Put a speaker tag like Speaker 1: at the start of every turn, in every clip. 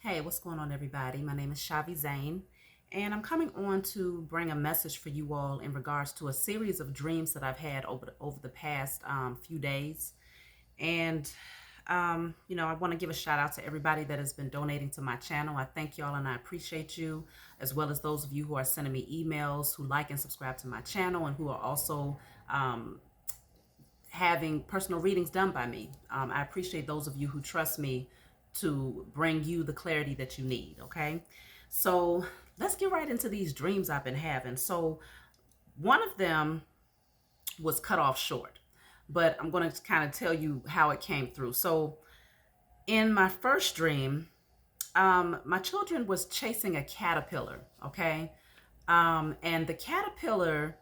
Speaker 1: Hey, what's going on, everybody? My name is Shavi Zane, and I'm coming on to bring a message for you all in regards to a series of dreams that I've had over the past few days. And I want to give a shout out to everybody that has been donating to my channel. I thank y'all and I appreciate you, as well as those of you who are sending me emails, who like and subscribe to my channel, and who are also having personal readings done by me. I appreciate those of you who trust me to bring you the clarity that you need. Okay, so let's get right into these dreams I've been having. So one of them was cut off short, but I'm going to kind of tell you how it came through. So in my first dream, my children was chasing a caterpillar. Okay, and the caterpillar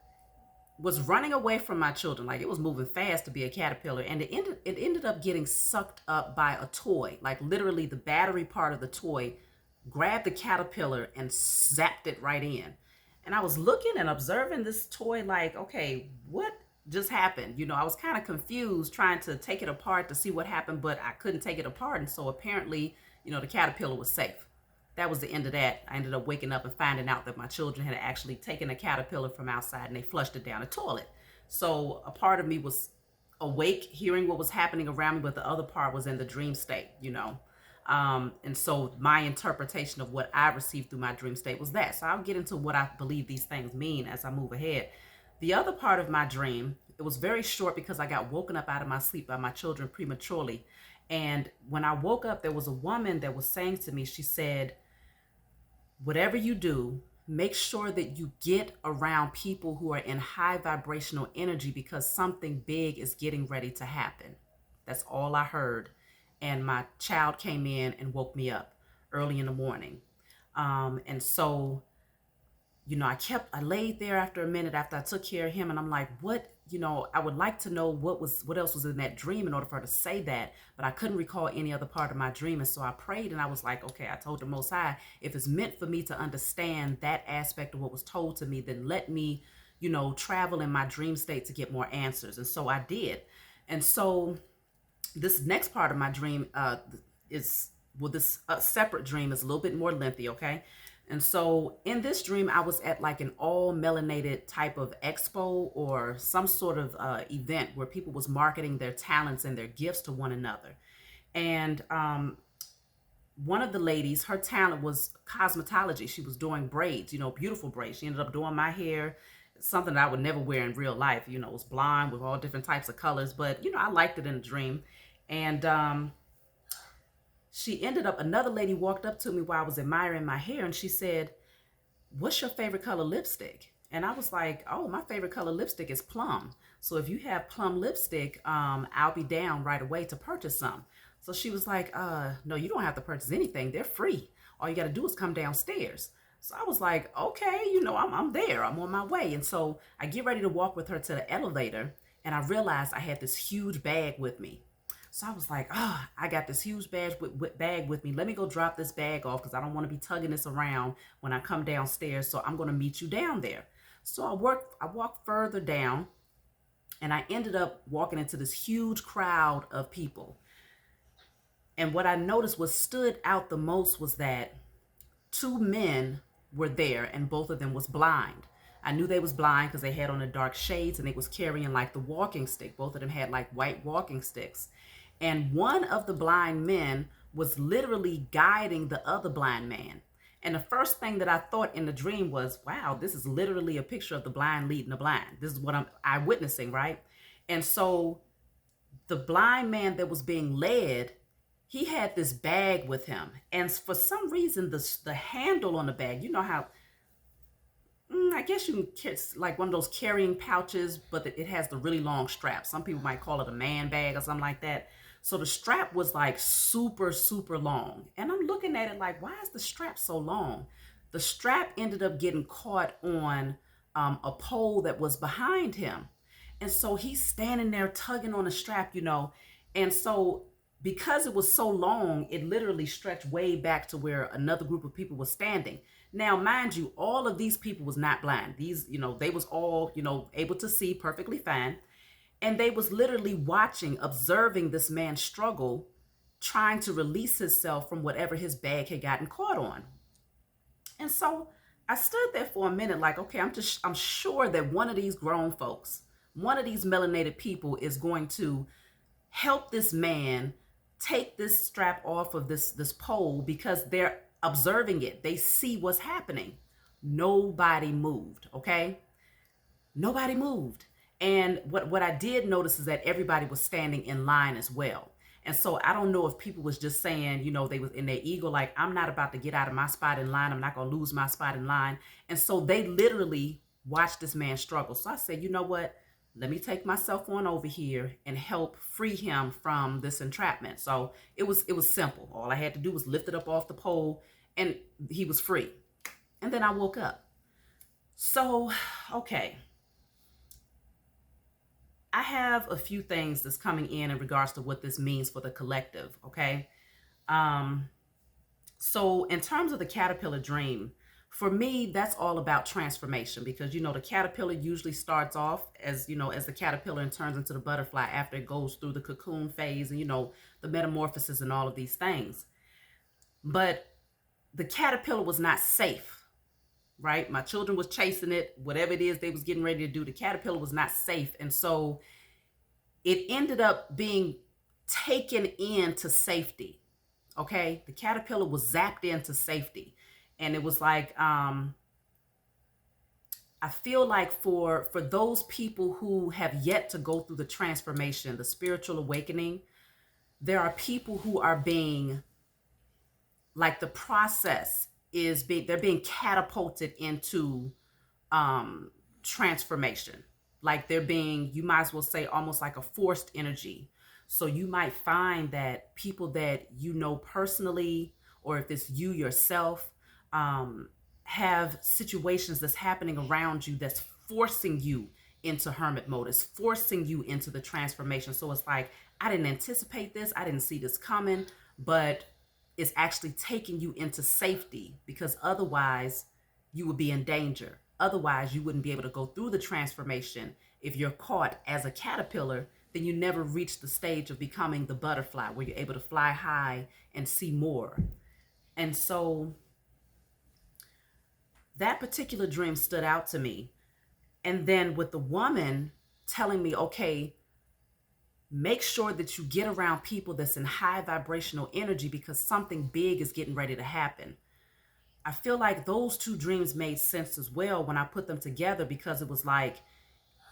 Speaker 1: was running away from my children. Like, it was moving fast to be a caterpillar, and it ended up getting sucked up by a toy. Like, literally the battery part of the toy grabbed the caterpillar and zapped it right in. And I was looking and observing this toy like, okay, what just happened? I was kind of confused trying to take it apart to see what happened, but I couldn't take it apart. And so apparently, the caterpillar was safe. That was the end of that. I ended up waking up and finding out that my children had actually taken a caterpillar from outside and they flushed it down the toilet. So a part of me was awake, hearing what was happening around me, but the other part was in the dream state. And so my interpretation of what I received through my dream state was that. So I'll get into what I believe these things mean as I move ahead. The other part of my dream, it was very short because I got woken up out of my sleep by my children prematurely. And when I woke up, there was a woman that was saying to me, she said, whatever you do, make sure that you get around people who are in high vibrational energy because something big is getting ready to happen. That's all I heard. And my child came in and woke me up early in the morning. And so I laid there after a minute after I took care of him, and I'm like, what, I would like to know what else was in that dream in order for her to say that, but I couldn't recall any other part of my dream. And so I prayed and I was like, okay, I told the Most High, if it's meant for me to understand that aspect of what was told to me, then let me, travel in my dream state to get more answers. And so I did. And so this next part of my dream is, well, this separate dream is a little bit more lengthy, okay? And so in this dream, I was at like an all melanated type of expo or some sort of event where people was marketing their talents and their gifts to one another. And one of the ladies, her talent was cosmetology. She was doing braids, beautiful braids. She ended up doing my hair, something that I would never wear in real life. It was blonde with all different types of colors, but I liked it in a dream. And she ended up, another lady walked up to me while I was admiring my hair, and she said, what's your favorite color lipstick? And I was like, oh, my favorite color lipstick is plum. So if you have plum lipstick, I'll be down right away to purchase some. So she was like, no, you don't have to purchase anything. They're free. All you got to do is come downstairs. So I was like, okay, I'm there. I'm on my way. And so I get ready to walk with her to the elevator, and I realized I had this huge bag with me. So I was like, I got this huge bag with me. Let me go drop this bag off because I don't want to be tugging this around when I come downstairs. So I'm going to meet you down there. So I walked further down, and I ended up walking into this huge crowd of people. And what I noticed was stood out the most was that two men were there, and both of them was blind. I knew they was blind because they had on the dark shades and they was carrying like the walking stick. Both of them had like white walking sticks. And one of the blind men was literally guiding the other blind man. And the first thing that I thought in the dream was, wow, this is literally a picture of the blind leading the blind. This is what I'm eyewitnessing, right? And so the blind man that was being led, he had this bag with him. And for some reason, the handle on the bag, you know how, I guess you can, like one of those carrying pouches, but it has the really long strap. Some people might call it a man bag or something like that. So the strap was like super, super long. And I'm looking at it like, why is the strap so long? The strap ended up getting caught on a pole that was behind him. And so he's standing there tugging on the strap, And so because it was so long, it literally stretched way back to where another group of people was standing. Now, mind you, all of these people was not blind. These, they was all, able to see perfectly fine. And they was literally watching, observing this man struggle trying to release himself from whatever his bag had gotten caught on. And so I stood there for a minute like, okay, I'm sure that one of these grown folks, one of these melanated people is going to help this man take this strap off of this pole because they're observing it. They see what's happening. Nobody moved, okay? Nobody moved. And what I did notice is that everybody was standing in line as well. And so I don't know if people was just saying, they was in their ego, like, I'm not about to get out of my spot in line. I'm not going to lose my spot in line. And so they literally watched this man struggle. So I said, you know what? Let me take myself on over here and help free him from this entrapment. So it was simple. All I had to do was lift it up off the pole and he was free. And then I woke up. So, okay. I have a few things that's coming in regards to what this means for the collective, okay? So in terms of the caterpillar dream, for me, that's all about transformation because, the caterpillar usually starts off as the caterpillar and turns into the butterfly after it goes through the cocoon phase and, the metamorphosis and all of these things. But the caterpillar was not safe, right? My children was chasing it, whatever it is they was getting ready to do. The caterpillar was not safe. And so it ended up being taken into safety. Okay. The caterpillar was zapped into safety. And it was like, I feel like for those people who have yet to go through the transformation, the spiritual awakening, there are people who are being, like, the process is they're being catapulted into transformation. Like they're being, you might as well say, almost like a forced energy. So you might find that people that personally, or if it's you yourself, have situations that's happening around you that's forcing you into hermit mode. It's forcing you into the transformation. So it's like, I didn't anticipate this. I didn't see this coming, but it's actually taking you into safety because otherwise you would be in danger. Otherwise, you wouldn't be able to go through the transformation. If you're caught as a caterpillar, then you never reach the stage of becoming the butterfly where you're able to fly high and see more. And so that particular dream stood out to me. And then with the woman telling me, okay, make sure that you get around people that's in high vibrational energy because something big is getting ready to happen. I feel like those two dreams made sense as well when I put them together because it was like,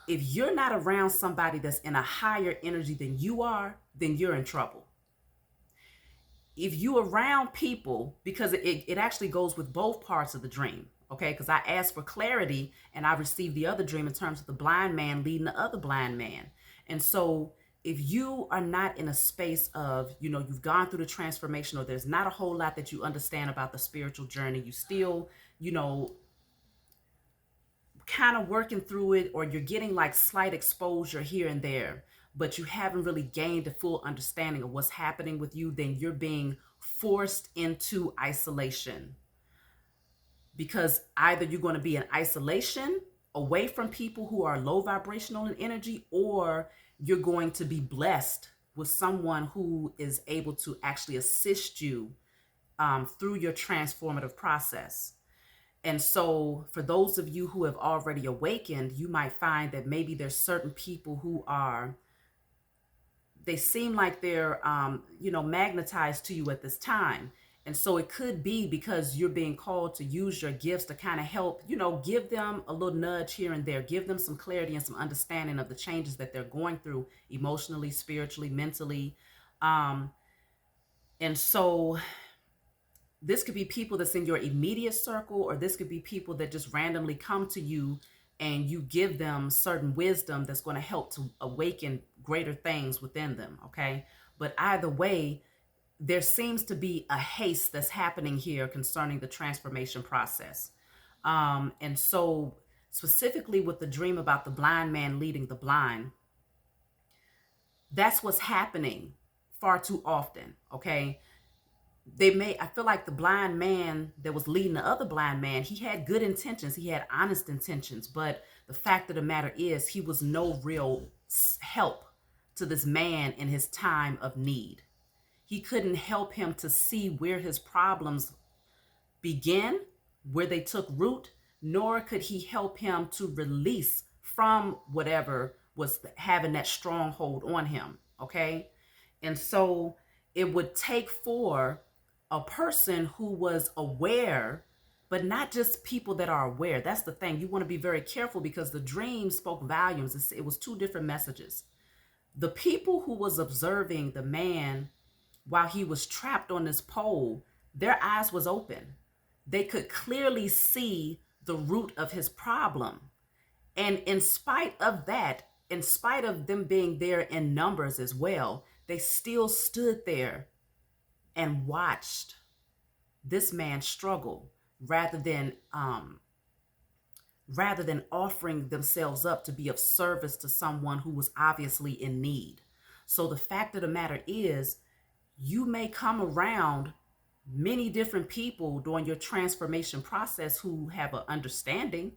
Speaker 1: if you're not around somebody that's in a higher energy than you are, then you're in trouble. If you around people, because it actually goes with both parts of the dream, okay? Because I asked for clarity and I received the other dream in terms of the blind man leading the other blind man. And so if you are not in a space of, you've gone through the transformation or there's not a whole lot that you understand about the spiritual journey, you still, kind of working through it, or you're getting like slight exposure here and there, but you haven't really gained a full understanding of what's happening with you, then you're being forced into isolation. Because either you're going to be in isolation away from people who are low vibrational in energy, or you're going to be blessed with someone who is able to actually assist you through your transformative process. And so for those of you who have already awakened, you might find that maybe there's certain people who they seem like they're, magnetized to you at this time. And so it could be because you're being called to use your gifts to kind of help, give them a little nudge here and there, give them some clarity and some understanding of the changes that they're going through emotionally, spiritually, mentally. And so this could be people that's in your immediate circle, or this could be people that just randomly come to you and you give them certain wisdom that's going to help to awaken greater things within them. Okay. But either way, there seems to be a haste that's happening here concerning the transformation process. And so specifically with the dream about the blind man leading the blind, that's what's happening far too often. Okay. I feel like the blind man that was leading the other blind man, he had good intentions. He had honest intentions. But the fact of the matter is he was no real help to this man in his time of need. He couldn't help him to see where his problems begin, where they took root, nor could he help him to release from whatever was having that stronghold on him. Okay. And so it would take for a person who was aware, but not just people that are aware. That's the thing. You want to be very careful because the dream spoke volumes. It was two different messages. The people who was observing the man while he was trapped on this pole, their eyes was open. They could clearly see the root of his problem. And in spite of that, in spite of them being there in numbers as well, they still stood there and watched this man struggle rather than offering themselves up to be of service to someone who was obviously in need. So the fact of the matter is, you may come around many different people during your transformation process who have an understanding.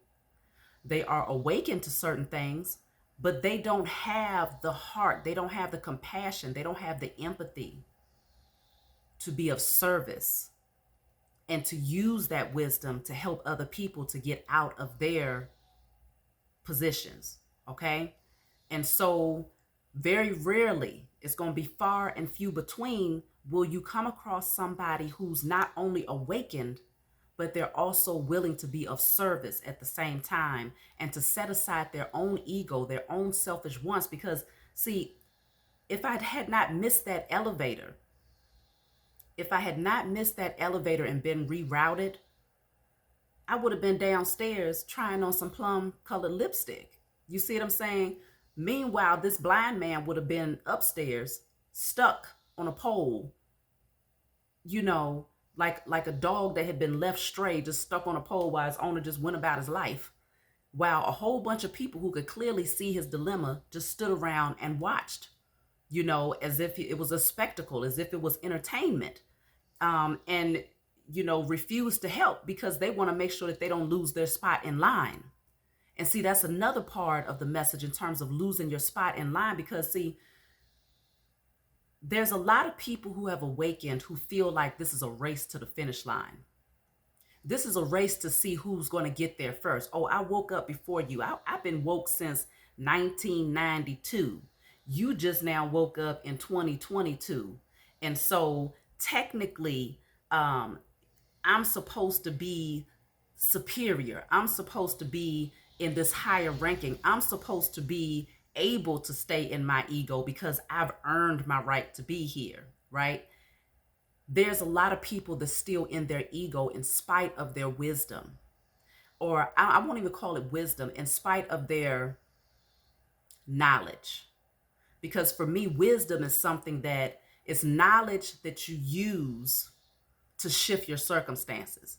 Speaker 1: They are awakened to certain things, but they don't have the heart, they don't have the compassion, they don't have the empathy to be of service and to use that wisdom to help other people to get out of their positions. Okay. And so very rarely, it's going to be far and few between, will you come across somebody who's not only awakened, but they're also willing to be of service at the same time and to set aside their own ego, their own selfish wants. Because see, if I had not missed that elevator, and been rerouted, I would have been downstairs trying on some plum colored lipstick. You see what I'm saying? Meanwhile, this blind man would have been upstairs, stuck on a pole, you know, like a dog that had been left stray, just stuck on a pole while his owner just went about his life. While a whole bunch of people who could clearly see his dilemma just stood around and watched, you know, as if it was a spectacle, as if it was entertainment. And, you know, refused to help because they want to make sure that they don't lose their spot in line. And see, that's another part of the message in terms of losing your spot in line, because see, there's a lot of people who have awakened who feel like this is a race to the finish line. This is a race to see who's going to get there first. Oh, I woke up before you. I've been woke since 1992. You just now woke up in 2022. And so technically, I'm supposed to be superior. I'm supposed to be in this higher ranking. I'm supposed to be able to stay in my ego because I've earned my right to be here, right? There's a lot of people that's still in their ego in spite of their wisdom, or I won't even call it wisdom, in spite of their knowledge. Because for me, wisdom is something that is knowledge that you use to shift your circumstances.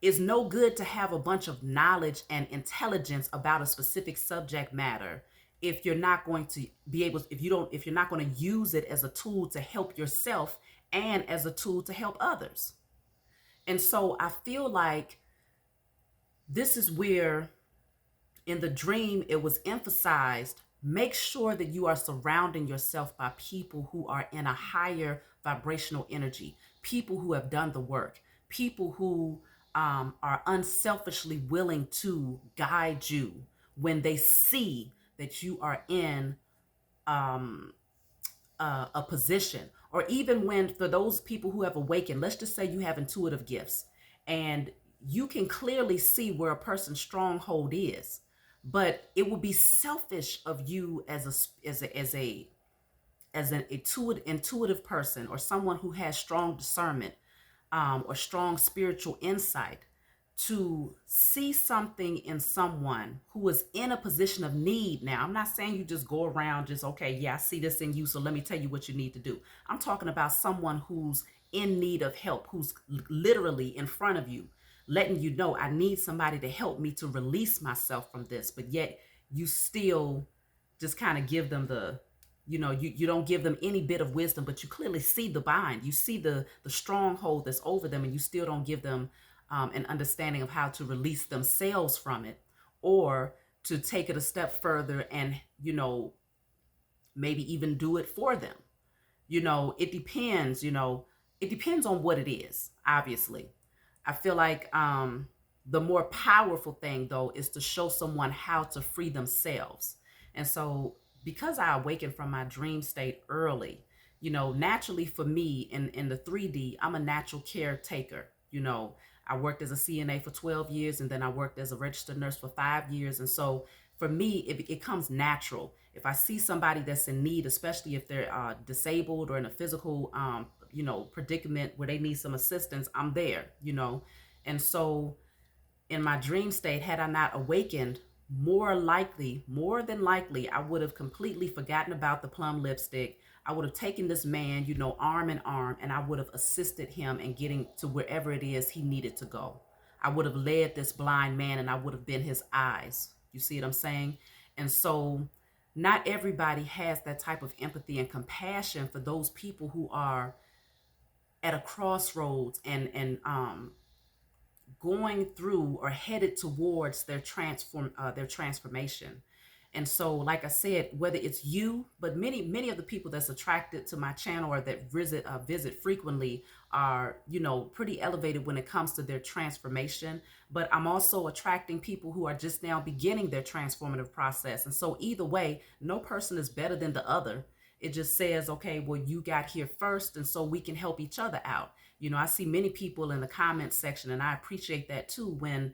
Speaker 1: It's no good to have a bunch of knowledge and intelligence about a specific subject matter if you're not going to be able, if you're not going to use it as a tool to help yourself and as a tool to help others. And so I feel like this is where in the dream it was emphasized, make sure that you are surrounding yourself by people who are in a higher vibrational energy, people who have done the work, people who are unselfishly willing to guide you when they see that you are in a position, or even when, for those people who have awakened, let's just say you have intuitive gifts and you can clearly see where a person's stronghold is, but it would be selfish of you as an intuitive person, or someone who has strong discernment, or strong spiritual insight, to see something in someone who is in a position of need. Now, I'm not saying you just go around just, okay, yeah, I see this in you, so let me tell you what you need to do. I'm talking about someone who's in need of help, who's literally in front of you, letting you know, I need somebody to help me to release myself from this. But yet you still just kind of give them the, you don't give them any bit of wisdom, but you clearly see the bind, you see the stronghold that's over them, and you still don't give them an understanding of how to release themselves from it, or to take it a step further and, maybe even do it for them. It depends, it depends on what it is, obviously. I feel like the more powerful thing though is to show someone how to free themselves. And so because I awakened from my dream state early, naturally for me in the 3D, I'm a natural caretaker. I worked as a CNA for 12 years, and then I worked as a registered nurse for 5 years. And so for me, it comes natural. If I see somebody that's in need, especially if they're disabled or in a physical, predicament where they need some assistance, I'm there. And so in my dream state, had I not awakened, more than likely, I would have completely forgotten about the plum lipstick. I would have taken this man, arm in arm, and I would have assisted him in getting to wherever it is he needed to go. I would have led this blind man, and I would have been his eyes. You see what I'm saying? And so, not everybody has that type of empathy and compassion for those people who are at a crossroads and going through or headed towards their transformation. And so, like I said, whether it's you, but many of the people that's attracted to my channel or that visit frequently are, pretty elevated when it comes to their transformation. But I'm also attracting people who are just now beginning their transformative process. And so either way, no person is better than the other. It just says, okay, well, you got here first, and so we can help each other out. I see many people in the comments section, and I appreciate that too, when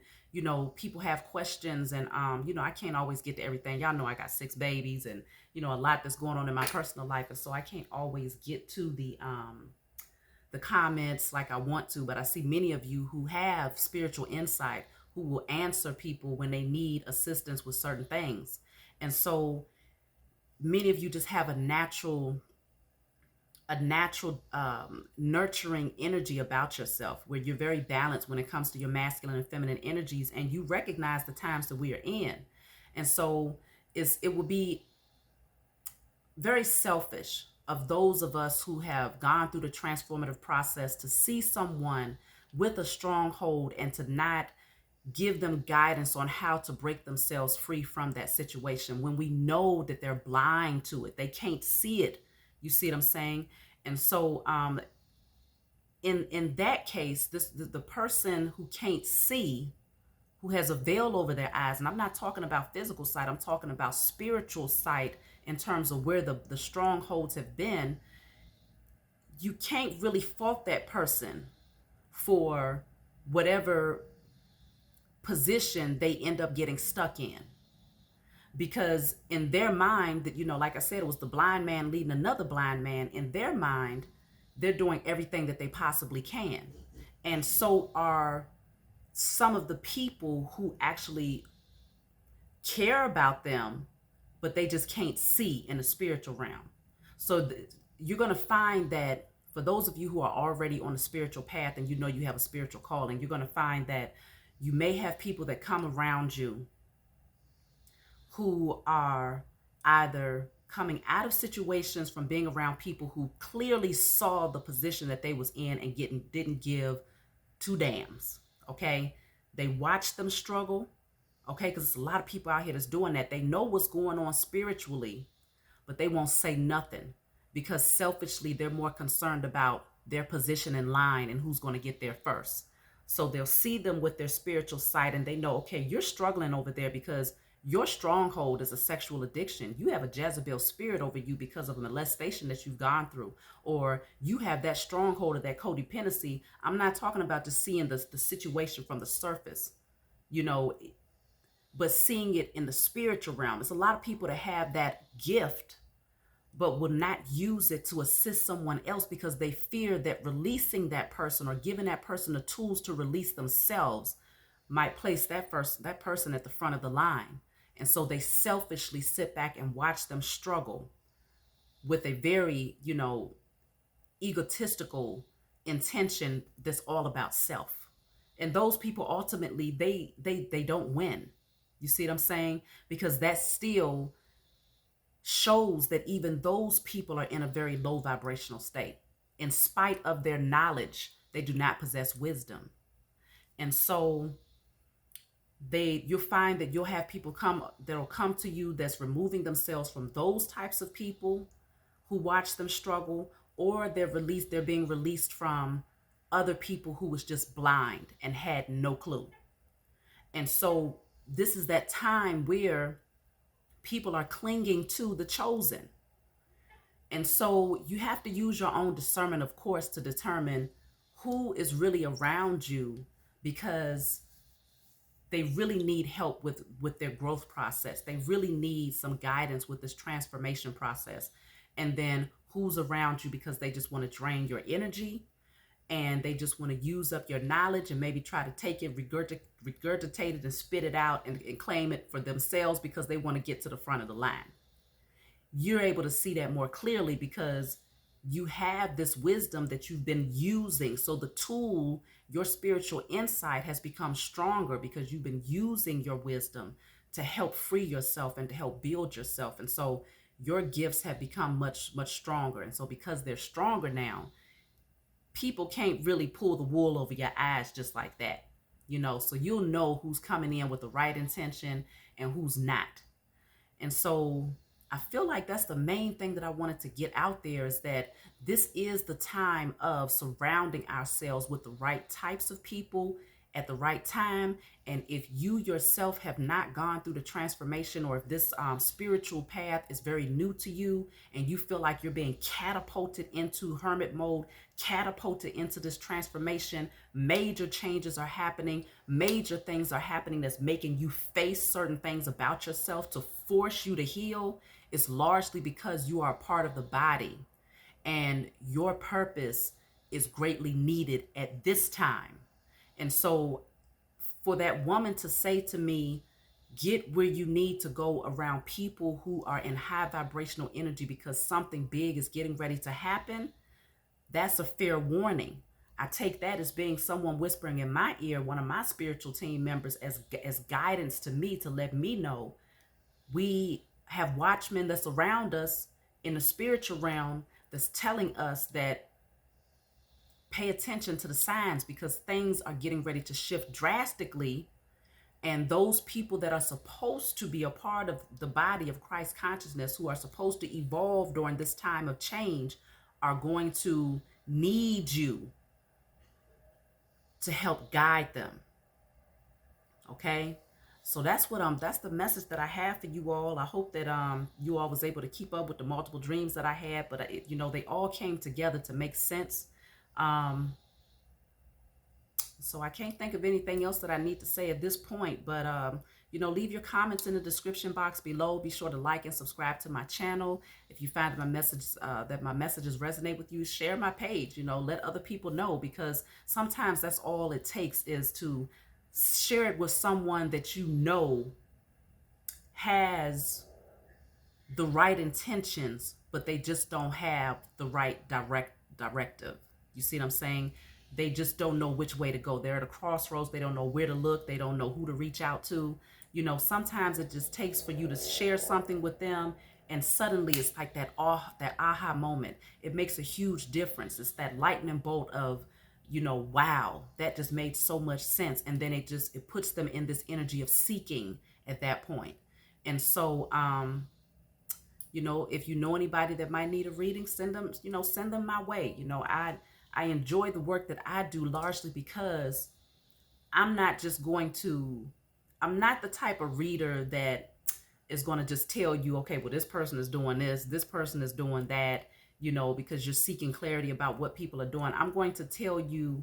Speaker 1: people have questions, and I can't always get to everything. Y'all know I got 6 babies, and a lot that's going on in my personal life, and so I can't always get to the comments like I want to. But I see many of you who have spiritual insight, who will answer people when they need assistance with certain things. And so many of you just have a natural nurturing energy about yourself, where you're very balanced when it comes to your masculine and feminine energies, and you recognize the times that we are in. And so it would be very selfish of those of us who have gone through the transformative process to see someone with a stronghold and to not give them guidance on how to break themselves free from that situation, when we know that they're blind to it. They can't see it. You see what I'm saying? And so in that case, the person who can't see, who has a veil over their eyes, and I'm not talking about physical sight, I'm talking about spiritual sight in terms of where the strongholds have been. You can't really fault that person for whatever position they end up getting stuck in, because in their mind, that like I said, it was the blind man leading another blind man. In their mind, they're doing everything that they possibly can, and so are some of the people who actually care about them, but they just can't see in the spiritual realm. So you're going to find that for those of you who are already on the spiritual path, and you have a spiritual calling, you're going to find that you may have people that come around you who are either coming out of situations from being around people who clearly saw the position that they was in and didn't give two dams. Okay, they watched them struggle. Okay, because there's a lot of people out here that's doing that. They know what's going on spiritually, but they won't say nothing because selfishly they're more concerned about their position in line and who's going to get there first. So they'll see them with their spiritual sight, and they know, okay, you're struggling over there because your stronghold is a sexual addiction. You have a Jezebel spirit over you because of a molestation that you've gone through, or you have that stronghold of that codependency. I'm not talking about just seeing the situation from the surface, but seeing it in the spiritual realm. There's a lot of people that have that gift, but will not use it to assist someone else because they fear that releasing that person or giving that person the tools to release themselves might place that person at the front of the line. And so they selfishly sit back and watch them struggle with a very, egotistical intention that's all about self. And those people ultimately, they don't win. You see what I'm saying? Because that still shows that even those people are in a very low vibrational state. In spite of their knowledge, they do not possess wisdom. And so you'll find that you'll have people that'll come to you that's removing themselves from those types of people who watch them struggle, or they're being released from other people who was just blind and had no clue. And so this is that time where people are clinging to the chosen. And so you have to use your own discernment, of course, to determine who is really around you, because they really need help with their growth process. They really need some guidance with this transformation process. And then who's around you because they just want to drain your energy, and they just want to use up your knowledge and maybe try to take it, regurgitate it and spit it out and claim it for themselves because they want to get to the front of the line. You're able to see that more clearly because you have this wisdom that you've been using. So the tool, your spiritual insight, has become stronger because you've been using your wisdom to help free yourself and to help build yourself. And so your gifts have become much, much stronger. And so because they're stronger now, people can't really pull the wool over your eyes just like that, so you'll know who's coming in with the right intention and who's not. And so I feel like that's the main thing that I wanted to get out there, is that this is the time of surrounding ourselves with the right types of people at the right time. And if you yourself have not gone through the transformation, or if this spiritual path is very new to you and you feel like you're being catapulted into hermit mode, catapulted into this transformation, major changes are happening, major things are happening that's making you face certain things about yourself to force you to heal, it's largely because you are a part of the body and your purpose is greatly needed at this time. And so for that woman to say to me, get where you need to go around people who are in high vibrational energy because something big is getting ready to happen, that's a fair warning. I take that as being someone whispering in my ear, one of my spiritual team members, as guidance to me, to let me know we have watchmen that's around us in the spiritual realm that's telling us that pay attention to the signs because things are getting ready to shift drastically. And those people that are supposed to be a part of the body of Christ consciousness, who are supposed to evolve during this time of change, are going to need you to help guide them. Okay? So that's the message that I have for you all. I hope that you all was able to keep up with the multiple dreams that I had, but they all came together to make sense. So I can't think of anything else that I need to say at this point, but leave your comments in the description box below. Be sure to like and subscribe to my channel. If you find my messages resonate with you, share my page, let other people know, because sometimes that's all it takes, is to share it with someone that has the right intentions, but they just don't have the right directive. You see what I'm saying? They just don't know which way to go. They're at a crossroads. They don't know where to look. They don't know who to reach out to. Sometimes it just takes for you to share something with them, and suddenly it's like that aha moment. It makes a huge difference. It's that lightning bolt of, wow, that just made so much sense. And then it puts them in this energy of seeking at that point. And so, if you know anybody that might need a reading, send them my way. I enjoy the work that I do largely because I'm not the type of reader that is going to just tell you, okay, well, this person is doing this person is doing that, because you're seeking clarity about what people are doing. I'm going to tell you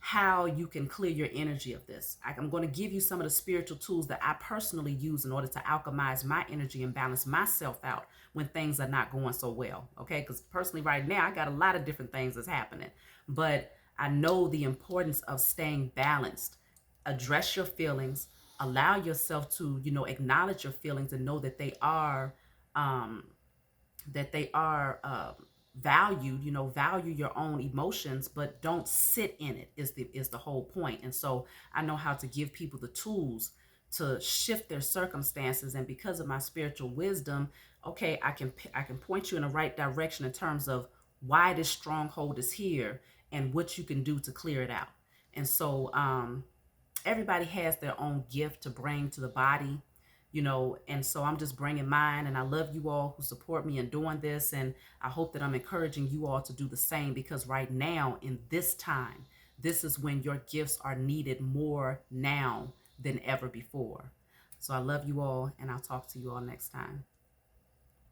Speaker 1: how you can clear your energy of this. I'm going to give you some of the spiritual tools that I personally use in order to alchemize my energy and balance myself out when things are not going so well. Okay, because personally right now I got a lot of different things that's happening, but I know the importance of staying balanced. Address your feelings, allow yourself to acknowledge your feelings and know that they are valued. Value your own emotions, but don't sit in it is the whole point. And so I know how to give people the tools to shift their circumstances, and because of my spiritual wisdom, okay, I can point you in the right direction in terms of why this stronghold is here and what you can do to clear it out. And so everybody has their own gift to bring to the body. And so I'm just bringing mine, and I love you all who support me in doing this, and I hope that I'm encouraging you all to do the same, because right now in this time, this is when your gifts are needed more now than ever before. So I love you all, and I'll talk to you all next time.